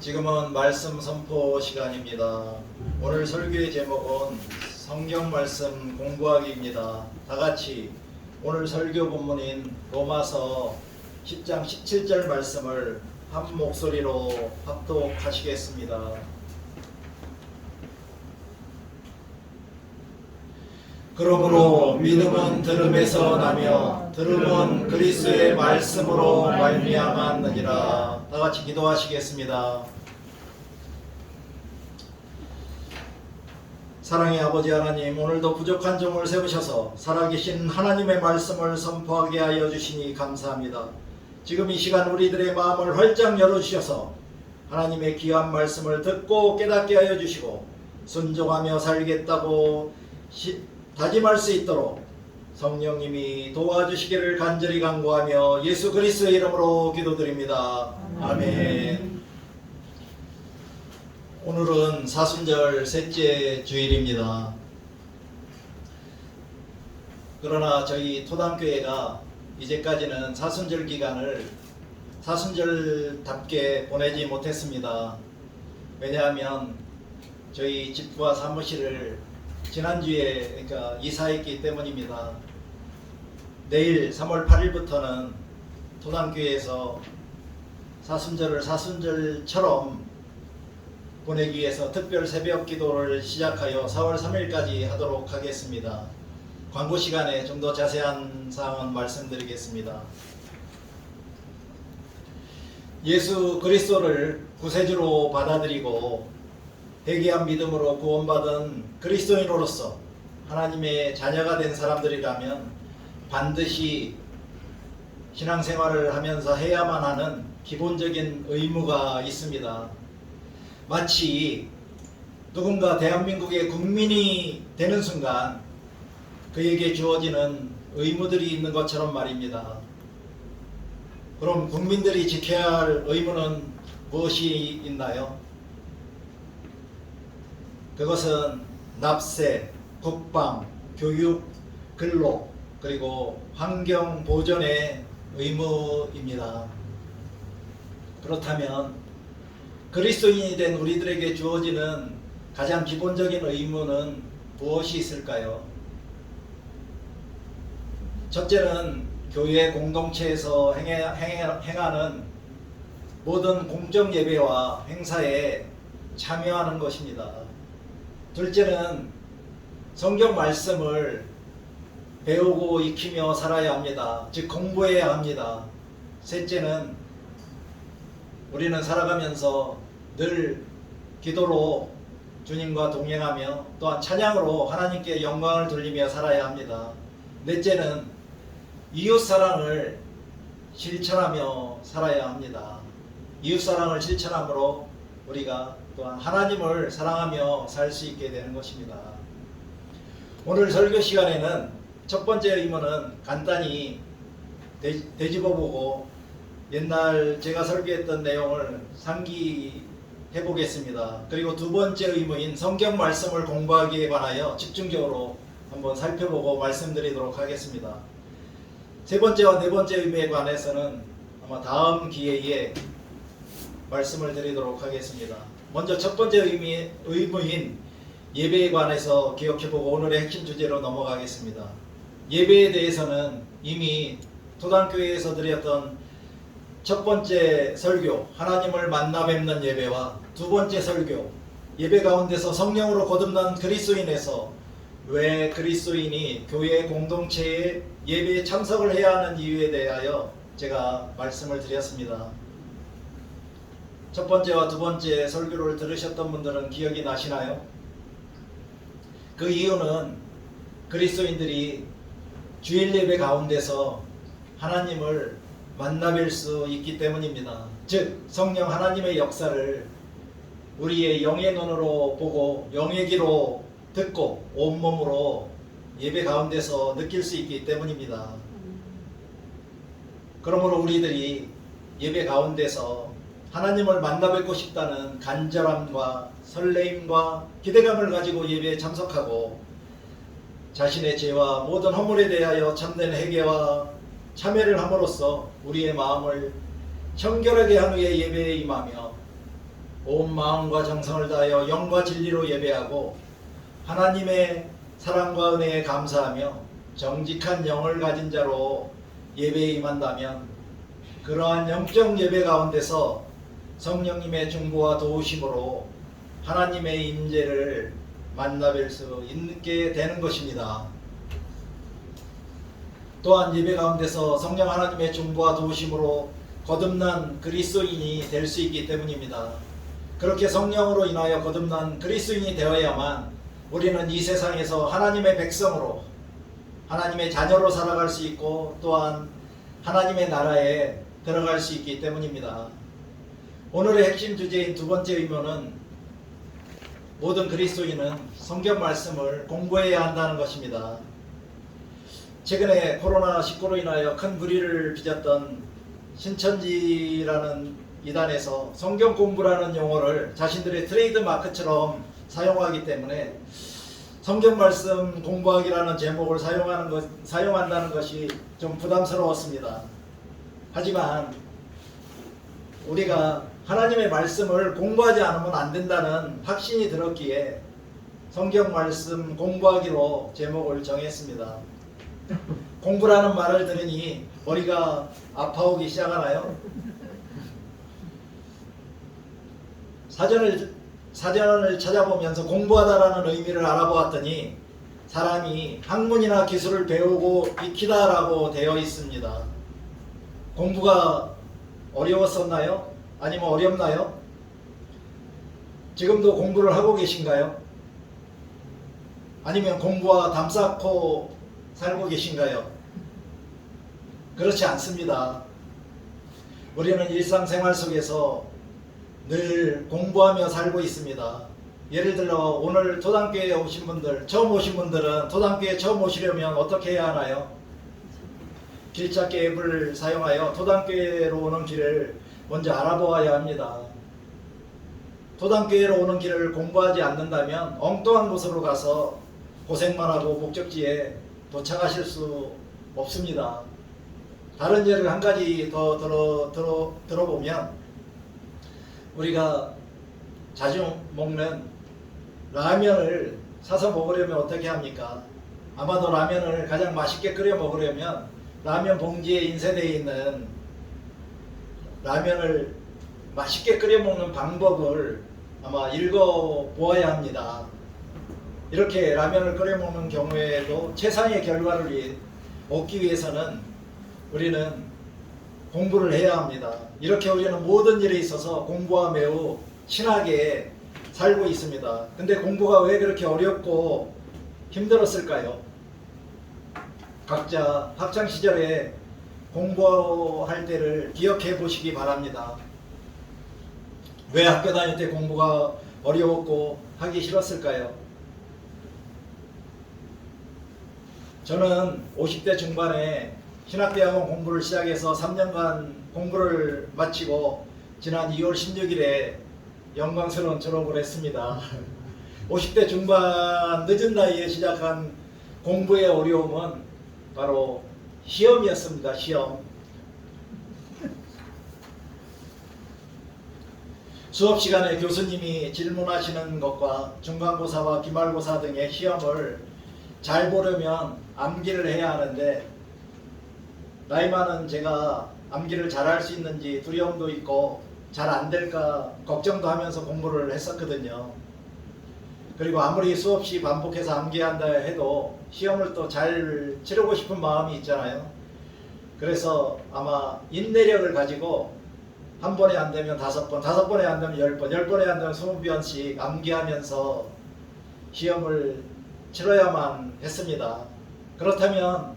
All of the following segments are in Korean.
지금은 말씀 선포 시간입니다. 오늘 설교의 제목은 성경 말씀 공부하기입니다. 다 같이 오늘 설교 본문인 로마서 10장 17절 말씀을 한 목소리로 합독하시겠습니다. 그러므로 믿음은 들음에서 나며 들음은 그리스도의 말씀으로 말미암았느니라. 다 같이 기도하시겠습니다. 사랑의 아버지 하나님, 오늘도 부족한 종을 세우셔서 살아계신 하나님의 말씀을 선포하게 하여 주시니 감사합니다. 지금 이 시간 우리들의 마음을 활짝 열어주셔서 하나님의 귀한 말씀을 듣고 깨닫게 하여 주시고 순종하며 살겠다고 다짐할 수 있도록 성령님이 도와주시기를 간절히 간구하며 예수 그리스도의 이름으로 기도드립니다. 아멘. 오늘은 사순절 셋째 주일입니다. 그러나 저희 토담교회가 이제까지는 사순절 기간을 사순절답게 보내지 못했습니다. 왜냐하면 저희 집과 사무실을 지난주에 이사했기 때문입니다. 내일 3월 8일부터는 토담교회에서 사순절을 사순절처럼 보내기 위해서 특별 새벽 기도를 시작하여 4월 3일까지 하도록 하겠습니다. 광고 시간에 좀 더 자세한 사항은 말씀드리겠습니다. 예수 그리스도를 구세주로 받아들이고 회개한 믿음으로 구원받은 그리스도인으로서 하나님의 자녀가 된 사람들이라면 반드시 신앙생활을 하면서 해야만 하는 기본적인 의무가 있습니다. 마치 누군가 대한민국의 국민이 되는 순간 그에게 주어지는 의무들이 있는 것처럼 말입니다. 그럼 국민들이 지켜야 할 의무는 무엇이 있나요? 그것은 납세, 국방, 교육, 근로, 그리고 환경 보존의 의무입니다. 그렇다면 그리스도인이 된 우리들에게 주어지는 가장 기본적인 의무는 무엇이 있을까요? 첫째는 교회 공동체에서 행하는 모든 공적 예배와 행사에 참여하는 것입니다. 둘째는 성경 말씀을 배우고 익히며 살아야 합니다. 즉 공부해야 합니다. 셋째는 우리는 살아가면서 늘 기도로 주님과 동행하며 또한 찬양으로 하나님께 영광을 돌리며 살아야 합니다. 넷째는 이웃사랑을 실천하며 살아야 합니다. 이웃사랑을 실천함으로 우리가 또한 하나님을 사랑하며 살 수 있게 되는 것입니다. 오늘 설교 시간에는 첫 번째 의무는 간단히 되짚어보고 옛날 제가 설교했던 내용을 상기해 보겠습니다. 그리고 두 번째 의무인 성경 말씀을 공부하기에 관하여 집중적으로 한번 살펴보고 말씀드리도록 하겠습니다. 세 번째와 네 번째 의무에 관해서는 아마 다음 기회에 말씀을 드리도록 하겠습니다. 먼저 첫 번째 의무인 예배에 관해서 기억해보고 오늘의 핵심 주제로 넘어가겠습니다. 예배에 대해서는 이미 토담교회에서 드렸던 첫 번째 설교, 하나님을 만나 뵙는 예배와 두 번째 설교, 예배 가운데서 성령으로 거듭난 그리스도인에서 왜 그리스도인이 교회 공동체의 예배에 참석을 해야 하는 이유에 대하여 제가 말씀을 드렸습니다. 첫 번째와 두 번째 설교를 들으셨던 분들은 기억이 나시나요? 그 이유는 그리스도인들이 주일 예배 가운데서 하나님을 만나뵐 수 있기 때문입니다. 즉 성령 하나님의 역사를 우리의 영의 눈으로 보고 영의 귀로 듣고 온몸으로 예배 가운데서 느낄 수 있기 때문입니다. 그러므로 우리들이 예배 가운데서 하나님을 만나 뵙고 싶다는 간절함과 설레임과 기대감을 가지고 예배에 참석하고 자신의 죄와 모든 허물에 대하여 참된 회개와 참회를 함으로써 우리의 마음을 청결하게 한 후에 예배에 임하며 온 마음과 정성을 다하여 영과 진리로 예배하고 하나님의 사랑과 은혜에 감사하며 정직한 영을 가진 자로 예배에 임한다면 그러한 영적 예배 가운데서 성령님의 중보와 도우심으로 하나님의 임재를 만나뵐 수 있게 되는 것입니다. 또한 예배 가운데서 성령 하나님의 중보와 도우심으로 거듭난 그리스도인이 될 수 있기 때문입니다. 그렇게 성령으로 인하여 거듭난 그리스도인이 되어야만 우리는 이 세상에서 하나님의 백성으로 하나님의 자녀로 살아갈 수 있고 또한 하나님의 나라에 들어갈 수 있기 때문입니다. 오늘의 핵심 주제인 두 번째 의무는 모든 그리스도인은 성경 말씀을 공부해야 한다는 것입니다. 최근에 코로나19로 인하여 큰 불의를 빚었던 신천지라는 이단에서 성경 공부라는 용어를 자신들의 트레이드 마크처럼 사용하기 때문에 성경 말씀 공부하기라는 제목을 사용한다는 것이 좀 부담스러웠습니다. 하지만 우리가 하나님의 말씀을 공부하지 않으면 안 된다는 확신이 들었기에 성경 말씀 공부하기로 제목을 정했습니다. 공부라는 말을 들으니 머리가 아파오기 시작하나요? 사전을 찾아보면서 공부하다라는 의미를 알아보았더니 사람이 학문이나 기술을 배우고 익히다라고 되어 있습니다. 공부가 어려웠었나요? 아니면 어렵나요? 지금도 공부를 하고 계신가요? 아니면 공부와 담 쌓고 살고 계신가요? 그렇지 않습니다. 우리는 일상생활 속에서 늘 공부하며 살고 있습니다. 예를 들어 오늘 토단교회에 오신 분들, 처음 오신 분들은 토단교회에 처음 오시려면 어떻게 해야 하나요? 길찾기 앱을 사용하여 토단교회로 오는 길을 먼저 알아보아야 합니다. 토단교회로 오는 길을 공부하지 않는다면 엉뚱한 곳으로 가서 고생만 하고 목적지에 도착하실 수 없습니다. 다른 예를 한 가지 더 들어보면 우리가 자주 먹는 라면을 사서 먹으려면 어떻게 합니까? 아마도 라면을 가장 맛있게 끓여 먹으려면 라면 봉지에 인쇄되어 있는 라면을 맛있게 끓여 먹는 방법을 아마 읽어보아야 합니다. 이렇게 라면을 끓여 먹는 경우에도 최상의 결과를 얻기 위해서는 우리는 공부를 해야 합니다. 이렇게 우리는 모든 일에 있어서 공부와 매우 친하게 살고 있습니다. 근데 공부가 왜 그렇게 어렵고 힘들었을까요? 각자 학창시절에 공부할 때를 기억해 보시기 바랍니다. 왜 학교 다닐 때 공부가 어려웠고 하기 싫었을까요? 저는 50대 중반에 신학대학원 공부를 시작해서 3년간 공부를 마치고 지난 2월 16일에 영광스러운 졸업을 했습니다. 50대 중반 늦은 나이에 시작한 공부의 어려움은 바로 시험이었습니다. 시험. 수업 시간에 교수님이 질문하시는 것과 중간고사와 기말고사 등의 시험을 잘 보려면 암기를 해야 하는데 나이 많은 제가 암기를 잘할 수 있는지 두려움도 있고 잘 안 될까 걱정도 하면서 공부를 했었거든요. 그리고 아무리 수없이 반복해서 암기한다 해도 시험을 또 잘 치르고 싶은 마음이 있잖아요. 그래서 아마 인내력을 가지고 한 번에 안 되면 5번, 5번에 안 되면 10번, 10번에 안 되면 20번씩 암기하면서 시험을 치러야만 했습니다. 그렇다면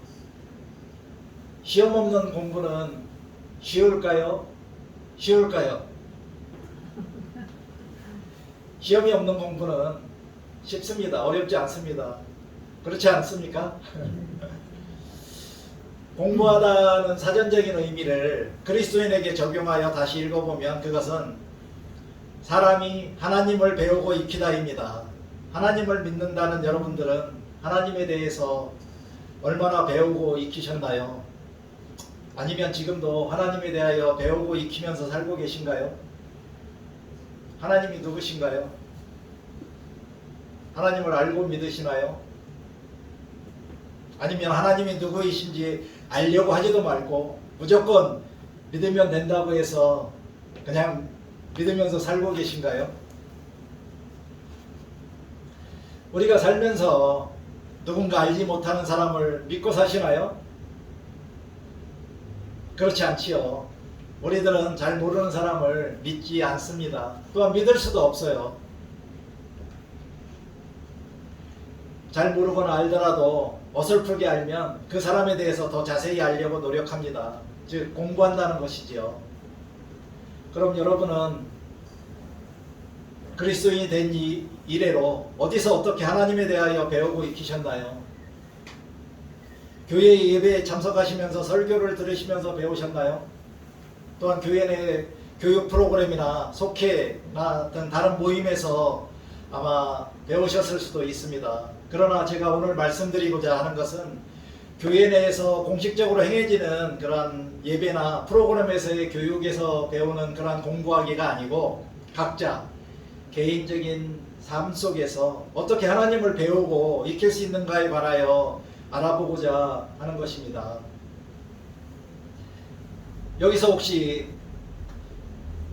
시험 없는 공부는 쉬울까요? 쉬울까요? 시험이 없는 공부는 쉽습니다. 어렵지 않습니다. 그렇지 않습니까? 공부하다는 사전적인 의미를 그리스도인에게 적용하여 다시 읽어보면 그것은 사람이 하나님을 배우고 익히다입니다. 하나님을 믿는다는 여러분들은 하나님에 대해서 얼마나 배우고 익히셨나요? 아니면 지금도 하나님에 대하여 배우고 익히면서 살고 계신가요? 하나님이 누구신가요? 하나님을 알고 믿으시나요? 아니면 하나님이 누구이신지 알려고 하지도 말고 무조건 믿으면 된다고 해서 그냥 믿으면서 살고 계신가요? 우리가 살면서 누군가 알지 못하는 사람을 믿고 사시나요? 그렇지 않지요. 우리들은 잘 모르는 사람을 믿지 않습니다. 또한 믿을 수도 없어요. 잘 모르거나 알더라도 어설프게 알면 그 사람에 대해서 더 자세히 알려고 노력합니다. 즉 공부한다는 것이지요. 그럼 여러분은 그리스도인이 된 이래로 어디서 어떻게 하나님에 대하여 배우고 익히셨나요? 교회 예배에 참석하시면서 설교를 들으시면서 배우셨나요? 또한 교회 내 교육 프로그램이나 속회나 등 다른 모임에서 아마 배우셨을 수도 있습니다. 그러나 제가 오늘 말씀드리고자 하는 것은 교회 내에서 공식적으로 행해지는 그런 예배나 프로그램에서의 교육에서 배우는 그런 공부하기가 아니고 각자 개인적인 삶 속에서 어떻게 하나님을 배우고 익힐 수 있는가에 관하여 알아보고자 하는 것입니다. 여기서 혹시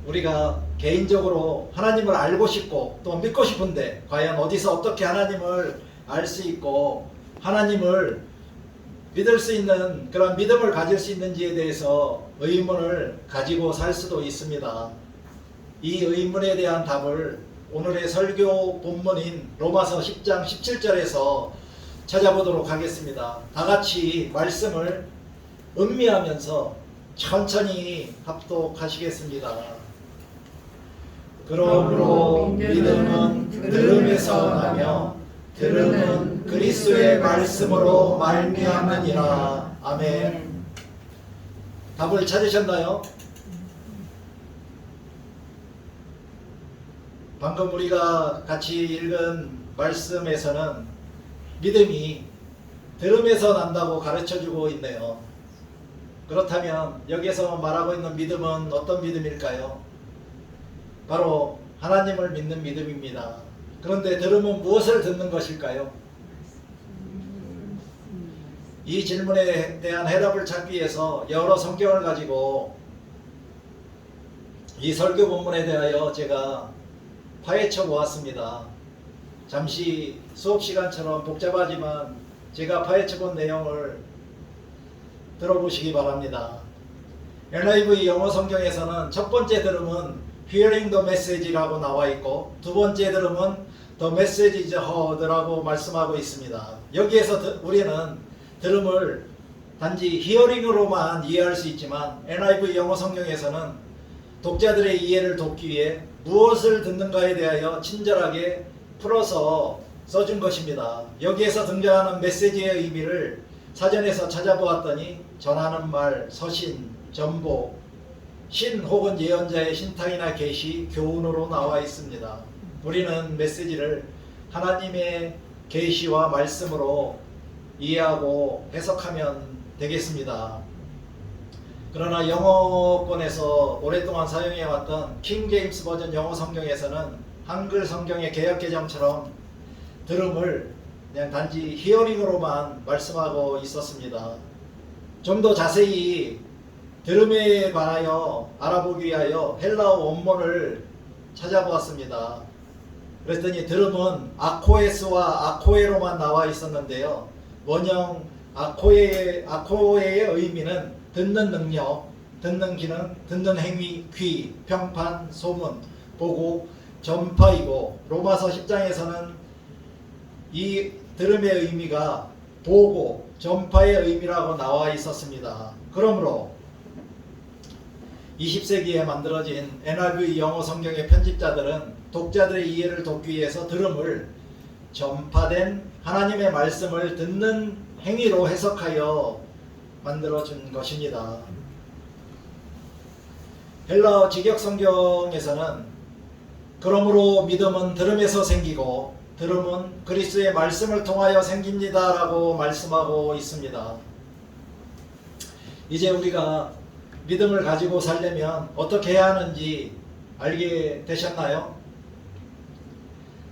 우리가 개인적으로 하나님을 알고 싶고 또 믿고 싶은데 과연 어디서 어떻게 하나님을 알 수 있고 하나님을 믿을 수 있는 그런 믿음을 가질 수 있는지에 대해서 의문을 가지고 살 수도 있습니다. 이 의문에 대한 답을 오늘의 설교 본문인 로마서 10장 17절에서 찾아보도록 하겠습니다. 다 같이 말씀을 음미하면서 천천히 합독하시겠습니다. 그러므로 믿음은 들음에서 나며 들음은 그리스도의 말씀으로 말미암느니라. 아멘. 답을 찾으셨나요? 방금 우리가 같이 읽은 말씀에서는 믿음이 들음에서 난다고 가르쳐주고 있네요. 그렇다면 여기에서 말하고 있는 믿음은 어떤 믿음일까요? 바로 하나님을 믿는 믿음입니다. 그런데 들음은 무엇을 듣는 것일까요? 이 질문에 대한 해답을 찾기 위해서 여러 성경을 가지고 이 설교 본문에 대하여 제가 파헤쳐 보았습니다. 잠시 수업 시간처럼 복잡하지만 제가 파헤쳐 본 내용을 들어보시기 바랍니다. NIV 영어 성경에서는 첫 번째 들음은 Hearing the Message라고 나와 있고 두 번째 들음은 The Message is Heard라고 말씀하고 있습니다. 여기에서 우리는 들음을 단지 히어링으로만 이해할 수 있지만 NIV 영어 성경에서는 독자들의 이해를 돕기 위해 무엇을 듣는가에 대하여 친절하게 풀어서 써준 것입니다. 여기에서 등장하는 메시지의 의미를 사전에서 찾아보았더니 전하는 말, 서신, 전보, 신 혹은 예언자의 신탁이나 계시, 교훈으로 나와 있습니다. 우리는 메시지를 하나님의 계시와 말씀으로 이해하고 해석하면 되겠습니다. 그러나 영어권에서 오랫동안 사용해왔던 킹 제임스 버전 영어 성경에서는 한글 성경의 개역 개정처럼 들음을 그냥 단지 히어링으로만 말씀하고 있었습니다. 좀 더 자세히 들음에 관하여 알아보기 위하여 헬라어 원문을 찾아보았습니다. 그랬더니 들음은 아코에스와 아코에로만 나와 있었는데요. 원형 아코에의 의미는 듣는 능력, 듣는 기능, 듣는 행위, 귀, 평판, 소문, 보고, 전파이고 로마서 10장에서는 이 들음의 의미가 보고, 전파의 의미라고 나와 있었습니다. 그러므로 20세기에 만들어진 NIV 영어 성경의 편집자들은 독자들의 이해를 돕기 위해서 들음을 전파된 하나님의 말씀을 듣는 행위로 해석하여 만들어준 것입니다. 헬라어 직역 성경에서는 그러므로 믿음은 들음에서 생기고 들음은 그리스도의 말씀을 통하여 생깁니다 라고 말씀하고 있습니다. 이제 우리가 믿음을 가지고 살려면 어떻게 해야 하는지 알게 되셨나요?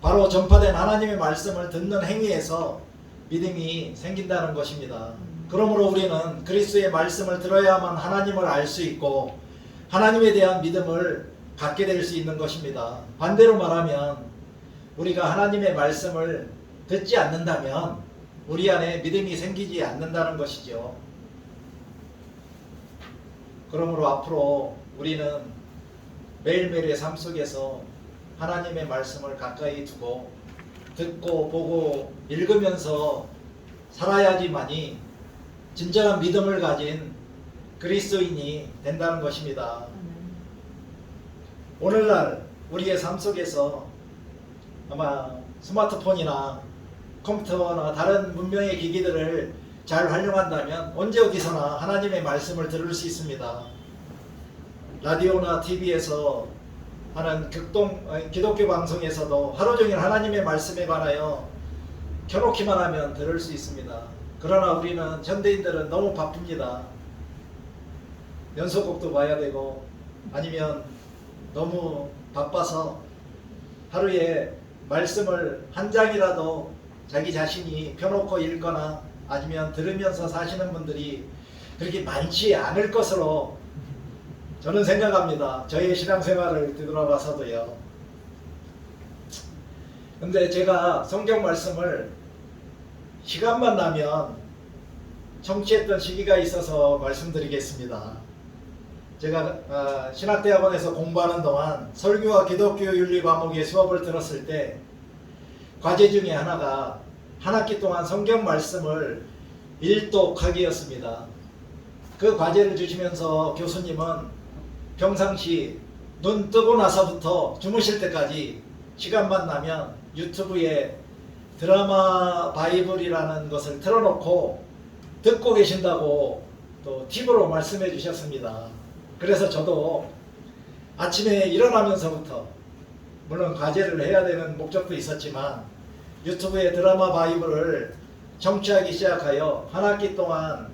바로 전파된 하나님의 말씀을 듣는 행위에서 믿음이 생긴다는 것입니다. 그러므로 우리는 그리스도의 말씀을 들어야만 하나님을 알 수 있고 하나님에 대한 믿음을 갖게 될 수 있는 것입니다. 반대로 말하면 우리가 하나님의 말씀을 듣지 않는다면 우리 안에 믿음이 생기지 않는다는 것이죠. 그러므로 앞으로 우리는 매일매일의 삶 속에서 하나님의 말씀을 가까이 두고 듣고 보고 읽으면서 살아야지만이 진정한 믿음을 가진 그리스도인이 된다는 것입니다. 오늘날 우리의 삶 속에서 아마 스마트폰이나 컴퓨터나 다른 문명의 기기들을 잘 활용한다면 언제 어디서나 하나님의 말씀을 들을 수 있습니다. 라디오나 TV에서 하는 기독교 방송에서도 하루 종일 하나님의 말씀에 관하여 켜놓기만 하면 들을 수 있습니다. 그러나 우리는 현대인들은 너무 바쁩니다. 연속곡도 봐야 되고 아니면 너무 바빠서 하루에 말씀을 한 장이라도 자기 자신이 펴놓고 읽거나 아니면 들으면서 사시는 분들이 그렇게 많지 않을 것으로 저는 생각합니다. 저의 신앙생활을 뒤돌아봐서도요. 근데 제가 성경 말씀을 시간만 나면 청취했던 시기가 있어서 말씀드리겠습니다. 제가 신학대학원에서 공부하는 동안 설교와 기독교 윤리 과목의 수업을 들었을 때 과제 중에 하나가 한 학기 동안 성경 말씀을 일독하기였습니다. 그 과제를 주시면서 교수님은 평상시 눈 뜨고 나서부터 주무실 때까지 시간만 나면 유튜브에 드라마 바이블이라는 것을 틀어놓고 듣고 계신다고 또 팁으로 말씀해 주셨습니다. 그래서 저도 아침에 일어나면서부터 물론 과제를 해야 되는 목적도 있었지만 유튜브에 드라마 바이블을 청취하기 시작하여 한 학기 동안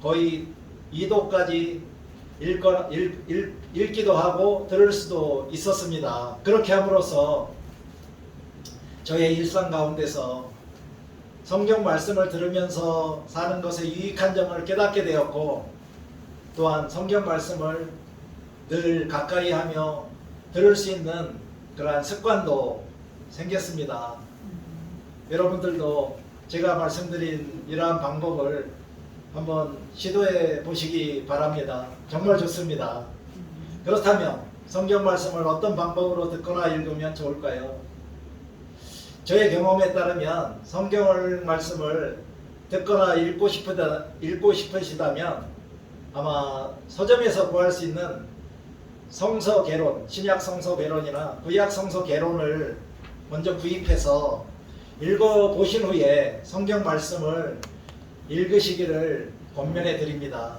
거의 2도까지 읽기도 하고 들을 수도 있었습니다. 그렇게 함으로써 저의 일상 가운데서 성경 말씀을 들으면서 사는 것의 유익한 점을 깨닫게 되었고 또한 성경 말씀을 늘 가까이 하며 들을 수 있는 그러한 습관도 생겼습니다. 여러분들도 제가 말씀드린 이러한 방법을 한번 시도해 보시기 바랍니다. 정말 좋습니다. 그렇다면 성경 말씀을 어떤 방법으로 듣거나 읽으면 좋을까요? 저의 경험에 따르면 성경 말씀을 듣거나 읽고 싶으시다면 아마 서점에서 구할 수 있는 성서개론, 신약 성서개론이나 구약 성서개론을 먼저 구입해서 읽어보신 후에 성경 말씀을 읽으시기를 권면해 드립니다.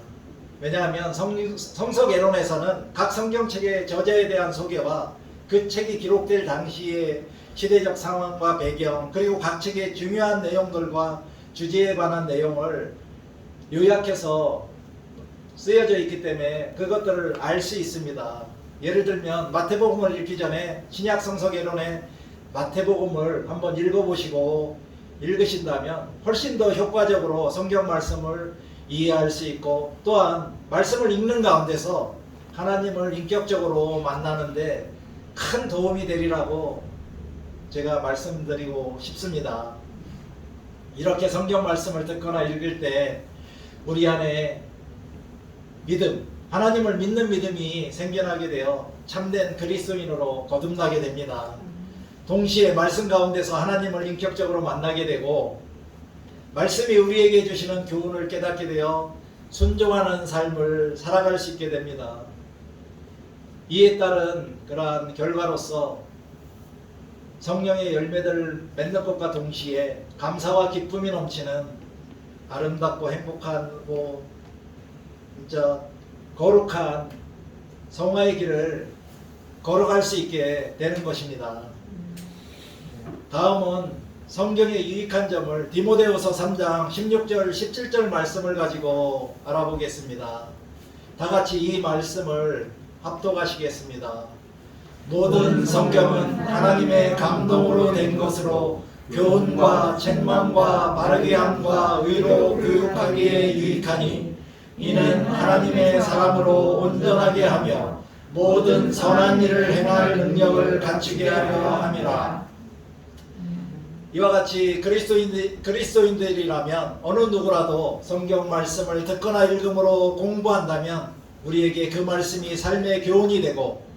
왜냐하면 성서개론에서는 각 성경책의 저자에 대한 소개와 그 책이 기록될 당시의 시대적 상황과 배경 그리고 각 책의 중요한 내용들과 주제에 관한 내용을 요약해서 쓰여져 있기 때문에 그것들을 알 수 있습니다. 예를 들면 마태복음을 읽기 전에 신약 성서개론의 마태복음을 한번 읽어보시고 읽으신다면 훨씬 더 효과적으로 성경 말씀을 이해할 수 있고 또한 말씀을 읽는 가운데서 하나님을 인격적으로 만나는데 큰 도움이 되리라고 제가 말씀드리고 싶습니다. 이렇게 성경 말씀을 듣거나 읽을 때 우리 안에 믿음, 하나님을 믿는 믿음이 생겨나게 되어 참된 그리스도인으로 거듭나게 됩니다. 동시에 말씀 가운데서 하나님을 인격적으로 만나게 되고 말씀이 우리에게 주시는 교훈을 깨닫게 되어 순종하는 삶을 살아갈 수 있게 됩니다. 이에 따른 그러한 결과로서 성령의 열매들을 맺는 것과 동시에 감사와 기쁨이 넘치는 아름답고 행복하고 진짜 거룩한 성화의 길을 걸어갈 수 있게 되는 것입니다. 다음은 성경의 유익한 점을 디모데후서 3장 16절 17절 말씀을 가지고 알아보겠습니다. 다 같이 이 말씀을 합독하시겠습니다. 모든 성경은 하나님의 감동으로 된 것으로 교훈과 책망과 바르게 함과 의로 교육하기에 유익하니 이는 하나님의 사람으로 온전하게 하며 모든 선한 일을 행할 능력을 갖추게 하려 함이라. 이와 같이 그리스도인들이라면 어느 누구라도 성경 말씀을 듣거나 읽음으로 공부한다면 우리에게 그 말씀이 삶의 교훈이 되고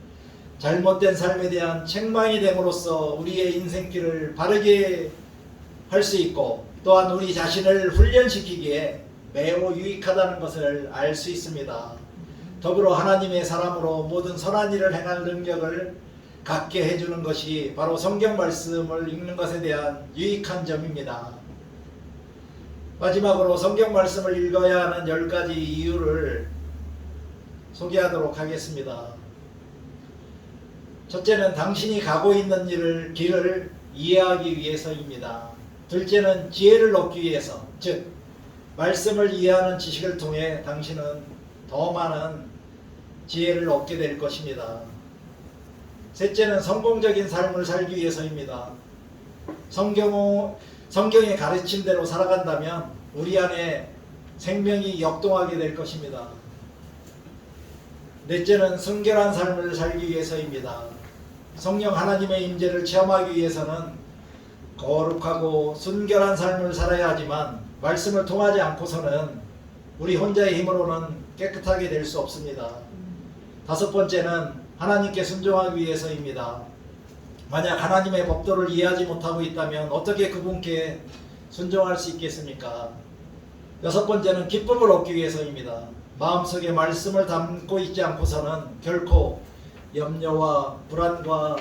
잘못된 삶에 대한 책망이 됨으로써 우리의 인생길을 바르게 할 수 있고 또한 우리 자신을 훈련시키기에 매우 유익하다는 것을 알 수 있습니다. 더불어 하나님의 사람으로 모든 선한 일을 행할 능력을 갖게 해주는 것이 바로 성경 말씀을 읽는 것에 대한 유익한 점입니다. 마지막으로 성경 말씀을 읽어야 하는 10가지 이유를 소개하도록 하겠습니다. 첫째는 당신이 가고 있는 길을 이해하기 위해서입니다. 둘째는 지혜를 얻기 위해서, 즉 말씀을 이해하는 지식을 통해 당신은 더 많은 지혜를 얻게 될 것입니다. 셋째는 성공적인 삶을 살기 위해서입니다. 성경의 가르침대로 살아간다면 우리 안에 생명이 역동하게 될 것입니다. 넷째는 순결한 삶을 살기 위해서입니다. 성령 하나님의 임재를 체험하기 위해서는 거룩하고 순결한 삶을 살아야 하지만 말씀을 통하지 않고서는 우리 혼자의 힘으로는 깨끗하게 될 수 없습니다. 다섯 번째는 하나님께 순종하기 위해서입니다. 만약 하나님의 법도를 이해하지 못하고 있다면 어떻게 그분께 순종할 수 있겠습니까? 여섯 번째는 기쁨을 얻기 위해서입니다. 마음속에 말씀을 담고 있지 않고서는 결코 염려와 불안과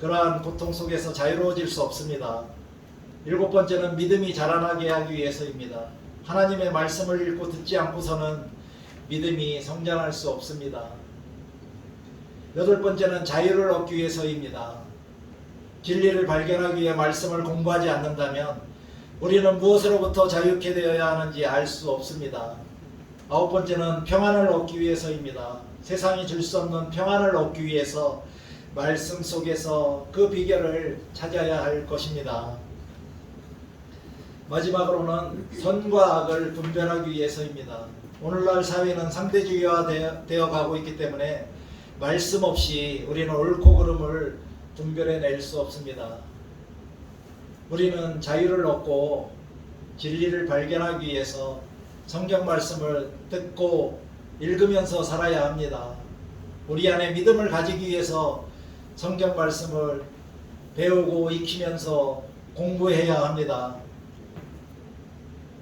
그러한 고통 속에서 자유로워질 수 없습니다. 일곱 번째는 믿음이 자라나게 하기 위해서입니다. 하나님의 말씀을 읽고 듣지 않고서는 믿음이 성장할 수 없습니다. 여덟 번째는 자유를 얻기 위해서입니다. 진리를 발견하기 위해 말씀을 공부하지 않는다면 우리는 무엇으로부터 자유케 되어야 하는지 알 수 없습니다. 아홉 번째는 평안을 얻기 위해서입니다. 세상이 줄 수 없는 평안을 얻기 위해서 말씀 속에서 그 비결을 찾아야 할 것입니다. 마지막으로는 선과 악을 분별하기 위해서입니다. 오늘날 사회는 상대주의화되어 가고 있기 때문에 말씀 없이 우리는 옳고 그름을 분별해낼 수 없습니다. 우리는 자유를 얻고 진리를 발견하기 위해서 성경 말씀을 듣고 읽으면서 살아야 합니다. 우리 안에 믿음을 가지기 위해서 성경 말씀을 배우고 익히면서 공부해야 합니다.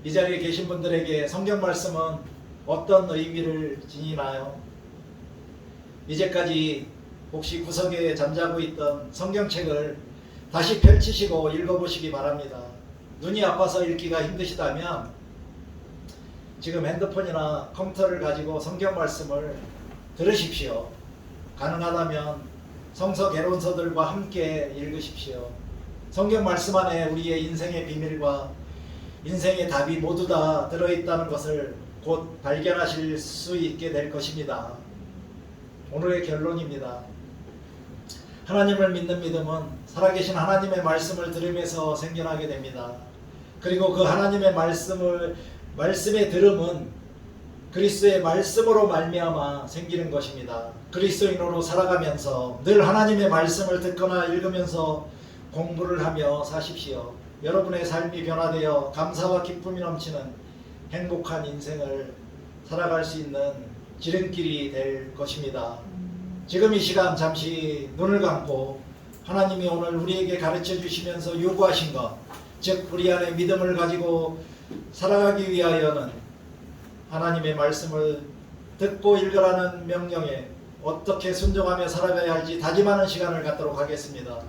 이 자리에 계신 분들에게 성경 말씀은 어떤 의미를 지니나요? 이제까지 혹시 구석에 잠자고 있던 성경책을 다시 펼치시고 읽어보시기 바랍니다. 눈이 아파서 읽기가 힘드시다면 지금 핸드폰이나 컴퓨터를 가지고 성경 말씀을 들으십시오. 가능하다면 성서 개론서들과 함께 읽으십시오. 성경 말씀 안에 우리의 인생의 비밀과 인생의 답이 모두 다 들어있다는 것을 곧 발견하실 수 있게 될 것입니다. 오늘의 결론입니다. 하나님을 믿는 믿음은 살아계신 하나님의 말씀을 들으면서 생겨나게 됩니다. 그리고 그 하나님의 말씀의 들음은 그리스도의 말씀으로 말미암아 생기는 것입니다. 그리스도인으로 살아가면서 늘 하나님의 말씀을 듣거나 읽으면서 공부를 하며 사십시오. 여러분의 삶이 변화되어 감사와 기쁨이 넘치는 행복한 인생을 살아갈 수 있는 지름길이 될 것입니다. 지금 이 시간 잠시 눈을 감고 하나님이 오늘 우리에게 가르쳐 주시면서 요구하신 것, 즉 우리 안에 믿음을 가지고 살아가기 위하여는 하나님의 말씀을 듣고 읽으라는 명령에 어떻게 순종하며 살아가야 할지 다짐하는 시간을 갖도록 하겠습니다.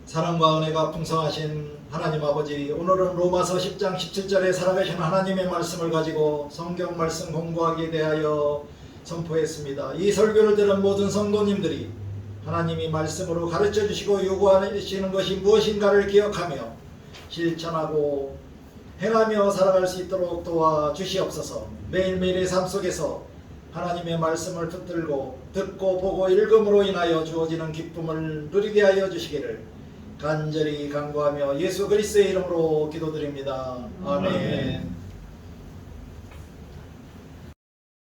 사랑과 은혜가 풍성하신 하나님 아버지, 오늘은 로마서 10장 17절에 살아계신 하나님의 말씀을 가지고 성경 말씀 공부하기에 대하여 선포했습니다. 이 설교를 들은 모든 성도님들이 하나님이 말씀으로 가르쳐 주시고 요구하시는 것이 무엇인가를 기억하며 실천하고 행하며 살아갈 수 있도록 도와주시옵소서. 매일매일의 삶 속에서 하나님의 말씀을 붙들고 듣고 보고 읽음으로 인하여 주어지는 기쁨을 누리게 하여 주시기를 간절히 간구하며 예수 그리스도의 이름으로 기도드립니다. 아멘.